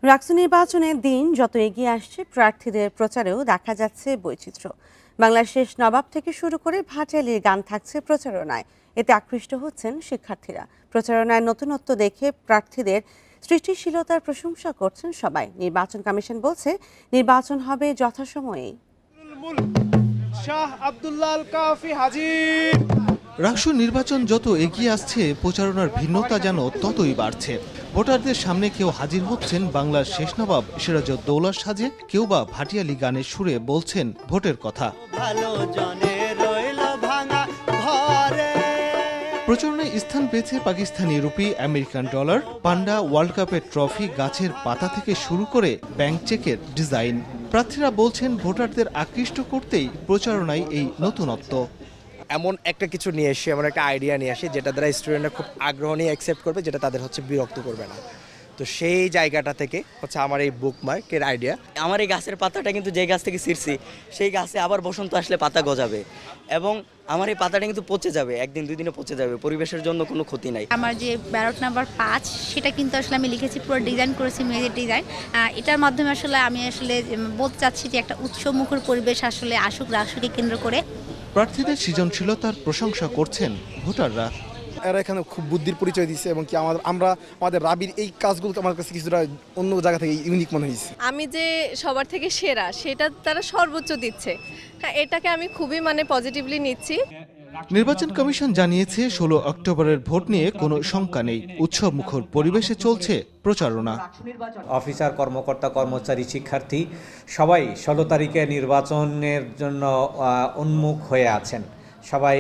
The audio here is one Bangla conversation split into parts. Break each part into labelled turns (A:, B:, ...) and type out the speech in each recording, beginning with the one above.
A: রাকসু নির্বাচনের দিন যত এগিয়ে আসছে প্রার্থীদের প্রচারেও দেখা যাচ্ছে বৈচিত্র্য। বাংলার শেষ নবাব থেকে শুরু করে ভাটিয়ালির গান থাকছে প্রচারণায়। এতে আকৃষ্ট হচ্ছেন শিক্ষার্থীরা। প্রচারণায় নতুনত্ব দেখে প্রার্থীদের সৃষ্টিশীলতার প্রশংসা করছেন সবাই। নির্বাচন কমিশন বলছে নির্বাচন হবে যথাসময়েই।
B: শাহ আব্দুল্লাহ আল কাফি হাজির।
C: রাকসু নির্বাচন যত এগিয়ে আসছে প্রচারণার ভিন্নতা যেন ততই বাড়ছে। ভোটারদের সামনে কেউ হাজির হচ্ছেন বাংলার শেষ নবাব সিরাজউদ্দৌলার সাজে, কেউ বা ভাটিয়ালি গানের সুরে বলছেন ভোটের কথা। প্রচারণায় স্থান পেয়েছে পাকিস্তানি রুপি, আমেরিকান ডলার, পান্ডা, ওয়ার্ল্ড কাপের ট্রফি, গাছের পাতা থেকে শুরু করে ব্যাংক চেকের ডিজাইন। প্রার্থীরা বলছেন ভোটারদের আকৃষ্ট করতেই প্রচারণায় এই নতুনত্ব।
D: এমন একটা কিছু নিয়ে এসে, এমন একটা আইডিয়া নিয়ে আসে যেটা দ্বারা স্টুডেন্টরা খুব আগ্রহ নিয়ে অ্যাকসেপ্ট করবে, যেটা তাদের বিরক্ত করবে না। তো সেই জায়গাটা থেকে আমার এই বুকমার্কের আইডিয়া।
E: আমার এই গাছের পাতাটা কিন্তু যে গাছ থেকে ছিঁড়ছি সেই গাছে আবার বসন্ত আসলে পাতা গজাবে, এবং আমার এই পাতাটা কিন্তু পচে যাবে, একদিন দুই দিনে পচে যাবে, পরিবেশের জন্য কোনো ক্ষতি নাই।
F: আমার যে ব্যালট নাম্বার 5 সেটা কিন্তু আসলে আমি লিখেছি, পুরো ডিজাইন করেছি, মেজের ডিজাইন। এটার মাধ্যমে আমি বলতে চাচ্ছি যে একটা উৎসবমুখর পরিবেশ আসলে আসুক রাকসুকে কেন্দ্র করে।
C: প্রার্থীদের সৃজনশীলতার প্রশংসা করছেন ভোটাররা।
B: এরা এখানে খুব বুদ্ধির পরিচয় দিচ্ছে এবং আমাদের রাবির এই কাজগুলো আমার কাছে কিছুটা অন্য জায়গা থেকে ইউনিক মনে হয়েছে।
G: আমি যে সবার থেকে সেরা সেটা তারা সর্বোচ্চ দিচ্ছে। হ্যাঁ, এটাকে আমি খুবই পজিটিভলি নিচ্ছি।
C: নির্বাচন কমিশন জানিয়েছে 16 অক্টোবরের ভোট নিয়ে কোনো শঙ্কা নেই। উৎসবমুখর পরিবেশে চলছে প্রচারণা।
H: অফিসার, কর্মকর্তা, কর্মচারী, শিক্ষার্থী সবাই 16 তারিখে নির্বাচনের জন্য উন্মুখ হয়ে আছেন। সবাই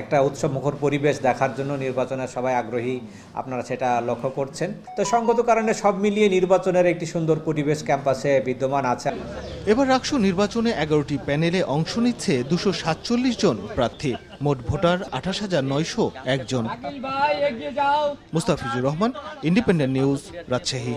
H: একটা উৎসবমুখর পরিবেশ দেখার জন্য নির্বাচনে সবাই আগ্রহী, আপনারা সেটা লক্ষ্য করছেন। তো সঙ্গত কারণে সব মিলিয়ে নির্বাচনের একটি সুন্দর পরিবেশ ক্যাম্পাসে বিদ্যমান আছে।
C: এবার রাকসু নির্বাচনে 11টি প্যানেলে অংশ নিচ্ছে 247 জন প্রার্থী। মোট ভোটার 28,901 জন। Mustafizur Rahman, independent news, Rajshahi.